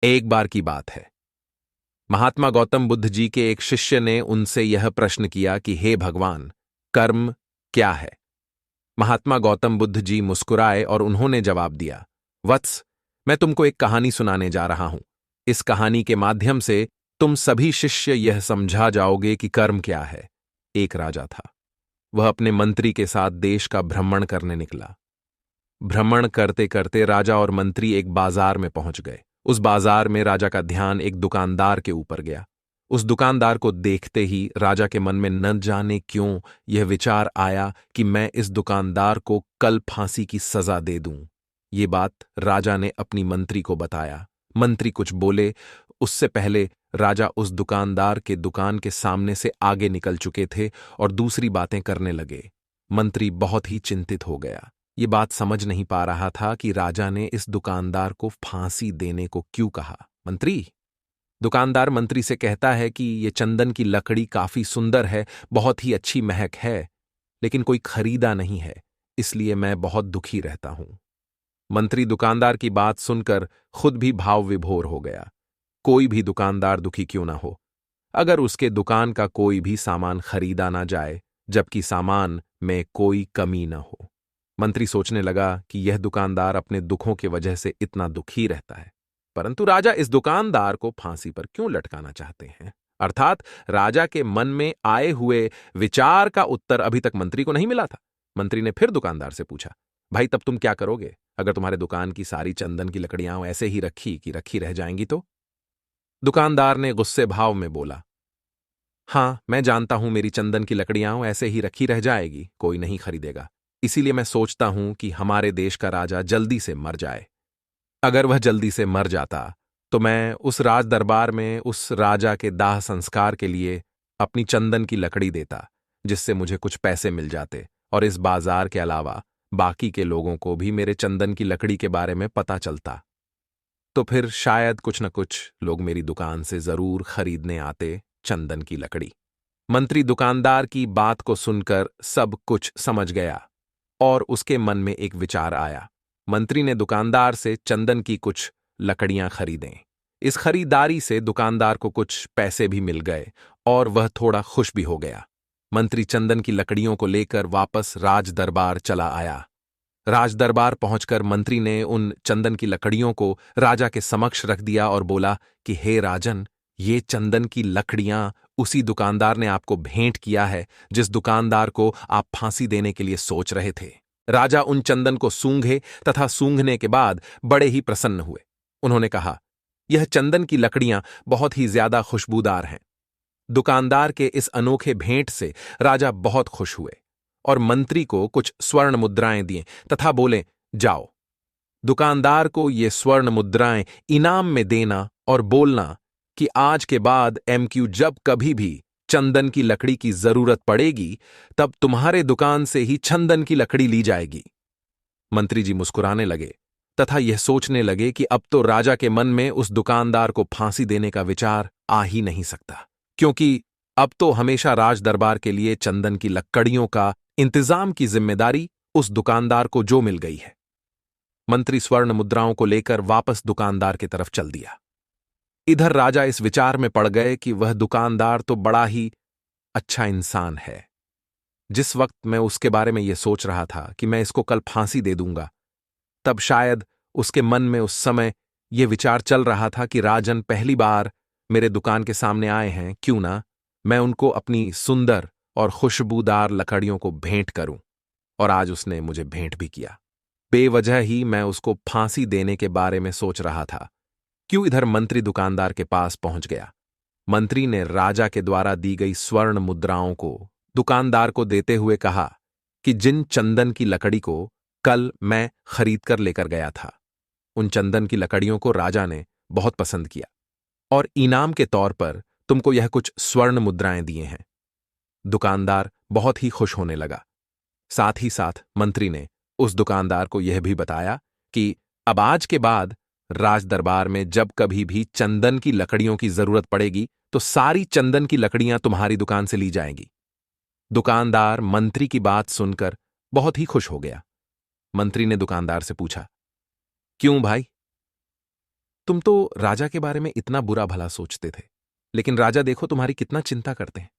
एक बार की बात है। महात्मा गौतम बुद्ध जी के एक शिष्य ने उनसे यह प्रश्न किया कि हे भगवान, कर्म क्या है? महात्मा गौतम बुद्ध जी मुस्कुराए और उन्होंने जवाब दिया, वत्स, मैं तुमको एक कहानी सुनाने जा रहा हूं। इस कहानी के माध्यम से तुम सभी शिष्य यह समझा जाओगे कि कर्म क्या है। एक राजा था। वह अपने मंत्री के साथ देश का भ्रमण करने निकला। भ्रमण करते करते राजा और मंत्री एक बाजार में पहुंच गए। उस बाजार में राजा का ध्यान एक दुकानदार के ऊपर गया। उस दुकानदार को देखते ही राजा के मन में न जाने क्यों यह विचार आया कि मैं इस दुकानदार को कल फांसी की सजा दे दूं। ये बात राजा ने अपनी मंत्री को बताया। मंत्री कुछ बोले उससे पहले राजा उस दुकानदार के दुकान के सामने से आगे निकल चुके थे और दूसरी बातें करने लगे। मंत्री बहुत ही चिंतित हो गया। ये बात समझ नहीं पा रहा था कि राजा ने इस दुकानदार को फांसी देने को क्यों कहा। मंत्री दुकानदार मंत्री से कहता है कि ये चंदन की लकड़ी काफी सुंदर है, बहुत ही अच्छी महक है, लेकिन कोई खरीदा नहीं है, इसलिए मैं बहुत दुखी रहता हूं। मंत्री दुकानदार की बात सुनकर खुद भी भाव विभोर हो गया। कोई भी दुकानदार दुखी क्यों ना हो, अगर उसके दुकान का कोई भी सामान खरीदा ना जाए, जबकि सामान में कोई कमी न हो। मंत्री सोचने लगा कि यह दुकानदार अपने दुखों की वजह से इतना दुखी रहता है, परंतु राजा इस दुकानदार को फांसी पर क्यों लटकाना चाहते हैं? अर्थात राजा के मन में आए हुए विचार का उत्तर अभी तक मंत्री को नहीं मिला था। मंत्री ने फिर दुकानदार से पूछा, भाई तब तुम क्या करोगे अगर तुम्हारे दुकान की सारी चंदन की लकड़ियां ऐसे ही रखी कि रखी रह जाएंगी तो? दुकानदार ने गुस्से भाव में बोला, हाँ, मैं जानता हूं मेरी चंदन की लकड़ियां ऐसे ही रखी रह जाएगी, कोई नहीं खरीदेगा। इसीलिए मैं सोचता हूं कि हमारे देश का राजा जल्दी से मर जाए। अगर वह जल्दी से मर जाता तो मैं उस राज दरबार में उस राजा के दाह संस्कार के लिए अपनी चंदन की लकड़ी देता, जिससे मुझे कुछ पैसे मिल जाते और इस बाजार के अलावा बाकी के लोगों को भी मेरे चंदन की लकड़ी के बारे में पता चलता। तो फिर शायद कुछ न कुछ लोग मेरी दुकान से जरूर खरीदने आते चंदन की लकड़ी। मंत्री दुकानदार की बात को सुनकर सब कुछ समझ गया और उसके मन में एक विचार आया। मंत्री ने दुकानदार से चंदन की कुछ लकड़ियां खरीदें। इस खरीदारी से दुकानदार को कुछ पैसे भी मिल गए और वह थोड़ा खुश भी हो गया। मंत्री चंदन की लकड़ियों को लेकर वापस राज दरबार चला आया। राज दरबार पहुंचकर मंत्री ने उन चंदन की लकड़ियों को राजा के समक्ष रख दिया और बोला कि हे राजन, ये चंदन की लकड़ियां उसी दुकानदार ने आपको भेंट किया है जिस दुकानदार को आप फांसी देने के लिए सोच रहे थे। राजा उन चंदन को सूंघे तथा सूंघने के बाद बड़े ही प्रसन्न हुए। उन्होंने कहा, यह चंदन की लकड़ियां बहुत ही ज्यादा खुशबूदार हैं। दुकानदार के इस अनोखे भेंट से राजा बहुत खुश हुए और मंत्री को कुछ स्वर्ण मुद्राएं दिए तथा बोले, जाओ, दुकानदार को ये स्वर्ण मुद्राएं इनाम में देना और बोलना कि आज के बाद एमक्यू जब कभी भी चंदन की लकड़ी की जरूरत पड़ेगी तब तुम्हारे दुकान से ही चंदन की लकड़ी ली जाएगी। मंत्री जी मुस्कुराने लगे तथा यह सोचने लगे कि अब तो राजा के मन में उस दुकानदार को फांसी देने का विचार आ ही नहीं सकता, क्योंकि अब तो हमेशा राज दरबार के लिए चंदन की लकड़ियों का इंतजाम की जिम्मेदारी उस दुकानदार को जो मिल गई है। मंत्री स्वर्ण मुद्राओं को लेकर वापस दुकानदार की तरफ चल दिया। इधर राजा इस विचार में पड़ गए कि वह दुकानदार तो बड़ा ही अच्छा इंसान है। जिस वक्त मैं उसके बारे में यह सोच रहा था कि मैं इसको कल फांसी दे दूंगा, तब शायद उसके मन में उस समय यह विचार चल रहा था कि राजन पहली बार मेरे दुकान के सामने आए हैं, क्यों ना मैं उनको अपनी सुंदर और खुशबूदार लकड़ियों को भेंट करूं। और आज उसने मुझे भेंट भी किया। बेवजह ही मैं उसको फांसी देने के बारे में सोच रहा था। क्यों इधर मंत्री दुकानदार के पास पहुंच गया। मंत्री ने राजा के द्वारा दी गई स्वर्ण मुद्राओं को दुकानदार को देते हुए कहा कि जिन चंदन की लकड़ी को कल मैं खरीद कर लेकर गया था, उन चंदन की लकड़ियों को राजा ने बहुत पसंद किया और इनाम के तौर पर तुमको यह कुछ स्वर्ण मुद्राएं दिए हैं। दुकानदार बहुत ही खुश होने लगा। साथ ही साथ मंत्री ने उस दुकानदार को यह भी बताया कि अब आज के बाद राज दरबार में जब कभी भी चंदन की लकड़ियों की जरूरत पड़ेगी तो सारी चंदन की लकड़ियां तुम्हारी दुकान से ली जाएंगी। दुकानदार मंत्री की बात सुनकर बहुत ही खुश हो गया। मंत्री ने दुकानदार से पूछा, क्यों भाई, तुम तो राजा के बारे में इतना बुरा भला सोचते थे, लेकिन राजा देखो तुम्हारी कितना चिंता करते हैं।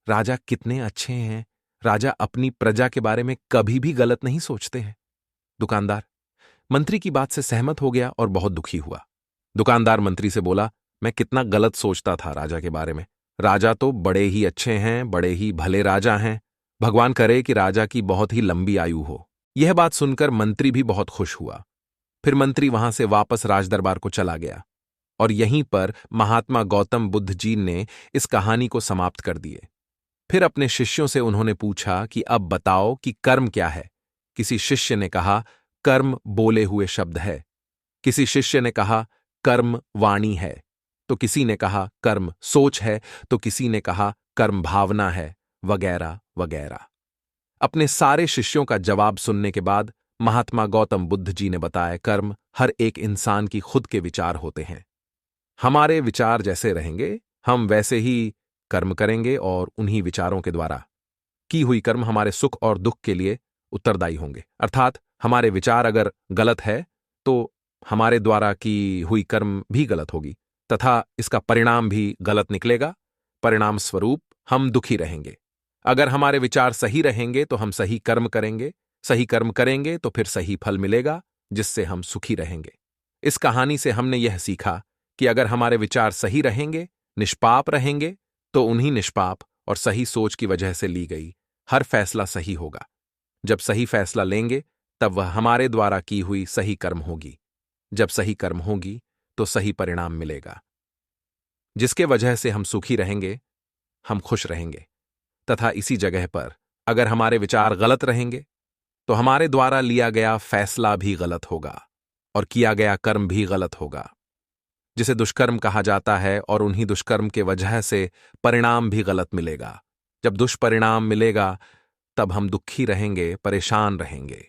राजा कितने अच्छे हैं। राजा अपनी प्रजा के बारे में कभी भी गलत नहीं सोचते हैं। दुकानदार मंत्री की बात से सहमत हो गया और बहुत दुखी हुआ। दुकानदार मंत्री से बोला, मैं कितना गलत सोचता था राजा के बारे में। राजा तो बड़े ही अच्छे हैं, बड़े ही भले राजा हैं। भगवान करे कि राजा की बहुत ही लंबी आयु हो। यह बात सुनकर मंत्री भी बहुत खुश हुआ। फिर मंत्री वहां से वापस राजदरबार को चला गया और यहीं पर महात्मा गौतम बुद्ध जी ने इस कहानी को समाप्त कर दिए। फिर अपने शिष्यों से उन्होंने पूछा कि अब बताओ कि कर्म क्या है। किसी शिष्य ने कहा, कर्म बोले हुए शब्द है। किसी शिष्य ने कहा, कर्म वाणी है। तो किसी ने कहा, कर्म सोच है। तो किसी ने कहा, कर्म भावना है, वगैरह वगैरह। अपने सारे शिष्यों का जवाब सुनने के बाद महात्मा गौतम बुद्ध जी ने बताया, कर्म हर एक इंसान की खुद के विचार होते हैं। हमारे विचार जैसे रहेंगे, हम वैसे ही कर्म करेंगे और उन्हीं विचारों के द्वारा की हुई कर्म हमारे सुख और दुख के लिए उत्तरदायी होंगे। अर्थात हमारे विचार अगर गलत है तो हमारे द्वारा की हुई कर्म भी गलत होगी तथा इसका परिणाम भी गलत निकलेगा। परिणाम स्वरूप हम दुखी रहेंगे। अगर हमारे विचार सही रहेंगे तो हम सही कर्म करेंगे, सही कर्म करेंगे तो फिर सही फल मिलेगा, जिससे हम सुखी रहेंगे। इस कहानी से हमने यह सीखा कि अगर हमारे विचार सही रहेंगे, निष्पाप रहेंगे, तो उन्हीं निष्पाप और सही सोच की वजह से ली गई हर फैसला सही होगा। जब सही फैसला लेंगे तब वह हमारे द्वारा की हुई सही कर्म होगी। जब सही कर्म होगी तो सही परिणाम मिलेगा, जिसके वजह से हम सुखी रहेंगे, हम खुश रहेंगे। तथा इसी जगह पर अगर हमारे विचार गलत रहेंगे तो हमारे द्वारा लिया गया फैसला भी गलत होगा और किया गया कर्म भी गलत होगा, जिसे दुष्कर्म कहा जाता है। और उन्हीं दुष्कर्म के वजह से परिणाम भी गलत मिलेगा। जब दुष्परिणाम मिलेगा तब हम दुखी रहेंगे, परेशान रहेंगे।